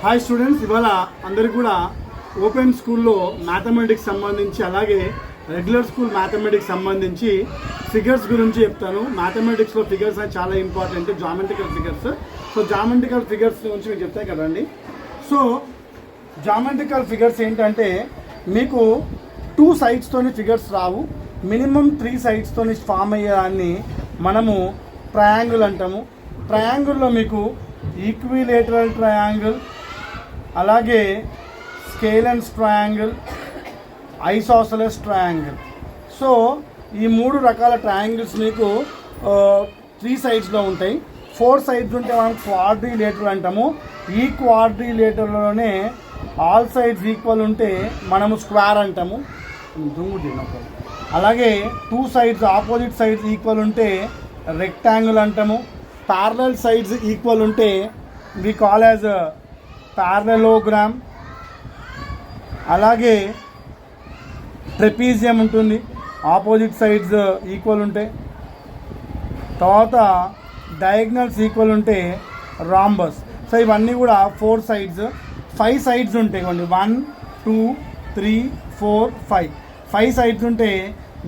Hi students, ఇవాళ అందరికీ కూడా ఓపెన్ స్కూల్లో మ్యాథమెటిక్స్ సంబంధించి అలాగే రెగ్యులర్ స్కూల్ మ్యాథమెటిక్స్ సంబంధించి ఫిగర్స్ గురించి చెప్తాను. మ్యాథమెటిక్స్లో ఫిగర్స్ అనేది చాలా important, geometrical figures. So geometrical figures గురించి మీకు చెప్తాయి కదండి. సో జామెట్రికల్ ఫిగర్స్ ఏంటంటే మీకు 2 సైడ్స్తోని ఫిగర్స్ రావు, మినిమం 3 సైడ్స్తోని ఫామ్ అయ్యేదాన్ని మనము ట్రయాంగిల్ అంటాము. ట్రయాంగిల్లో మీకు ఈక్విలేటరల్ ట్రయాంగిల్, అలాగే స్కేలెన్స్ ట్రయాంగిల్, ఐసోసెలస్ ట్రయాంగిల్. సో ఈ 3 రకాల ట్రయాంగిల్స్ మీకు 3 సైడ్స్లో ఉంటాయి. 4 సైడ్స్ ఉంటే మనం క్వాడ్రిలేటరల్ అంటాము. ఈ క్వాడ్రిలేటరల్లోనే ఆల్ సైడ్స్ ఈక్వల్ ఉంటే మనము స్క్వేర్ అంటాము. అలాగే 2 సైడ్స్ ఆపోజిట్ సైడ్స్ ఈక్వల్ ఉంటే రెక్టాంగిల్ అంటాము. ప్యారలల్ సైడ్స్ ఈక్వల్ ఉంటే వి కాల్ యాజ్ ప్యారలలోగ్రామ్. అలాగే ట్రెపీజియం ఉంటుంది, ఆపోజిట్ సైడ్స్ ఈక్వల్ ఉంటాయి. తర్వాత డయాగ్నల్స్ ఈక్వల్ ఉంటే రాంబస్. సో ఇవన్నీ కూడా 4 సైడ్స్. 5 సైడ్స్ ఉంటాయి, 1 2 3 4 5 5 సైడ్స్ ఉంటే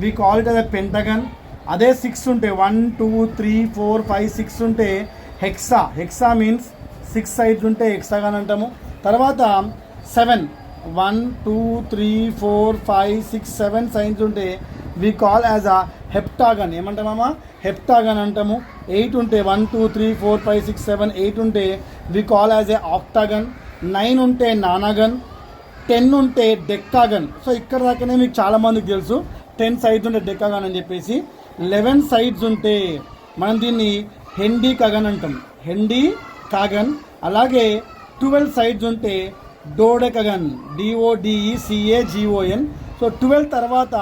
we call it as a pentagon. అదే 6 ఉంటే 1 2 3 4 5 6 ఉంటే హెక్సా. హెక్సా మీన్స్ 6 సైడ్స్ ఉంటే హెక్సాగన్ అంటాము. తర్వాత 7 1 2 3 4 5 6 7 సైడ్స్ ఉంటే వి కాల్ యాజ్ అ హెప్టాగన్. ఏమంటామమ్మా? హెప్టాగన్ అంటాము. 8 ఉంటే 1 2 3 4 5 6 7 8 ఉంటే we call as A octagon. 9 ఉంటే నానాగన్. 10 ఉంటే డెక్కాగన్. సో ఇక్కడ దాకానే మీకు చాలామందికి తెలుసు 10 సైడ్స్ ఉంటే డెక్కాగన్ అని చెప్పేసి. 11 సైడ్స్ ఉంటే మనం దీన్ని హెండీ కగన్ అంటాం, హెండీ కాగన్. అలాగే 12 సైడ్స్ ఉంటే డోడెకగన్, DODECAGON. సో 12 తర్వాత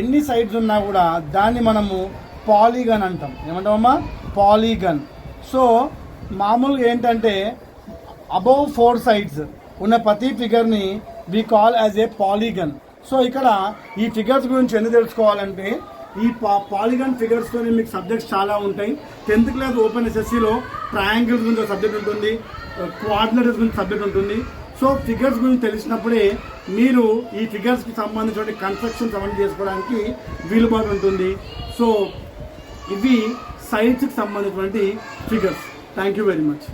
ఎన్ని సైడ్స్ ఉన్నా కూడా దాన్ని మనము పాలీగన్ అంటాం. ఏమంటామమ్మా? పాలీగన్. సో మామూలుగా ఏంటంటే అబౌవ్ 4 సైడ్స్ ఉన్న ప్రతి ఫిగర్ని we call as a polygon. So ఇక్కడ ఈ ఫిగర్స్ గురించి ఎందుకు తెలుసుకోవాలంటే ఈ పాలిగన్ ఫిగర్స్తోనే మీకు సబ్జెక్ట్స్ చాలా ఉంటాయి. 10th క్లాస్ ఓపెన్ SSCలో ట్రయాంగిల్స్ గురించి సబ్జెక్ట్ ఉంటుంది, కోఆర్డినేటర్స్ గురించి సబ్జెక్ట్ ఉంటుంది. సో ఫిగర్స్ గురించి తెలిసినప్పుడే మీరు ఈ ఫిగర్స్కి సంబంధించిన కన్స్ట్రక్షన్స్ అవన్నీ చేసుకోవడానికి వీలుబాటు ఉంటుంది. సో ఇవి సైన్స్కి సంబంధించినటువంటి figures. Thank you very much.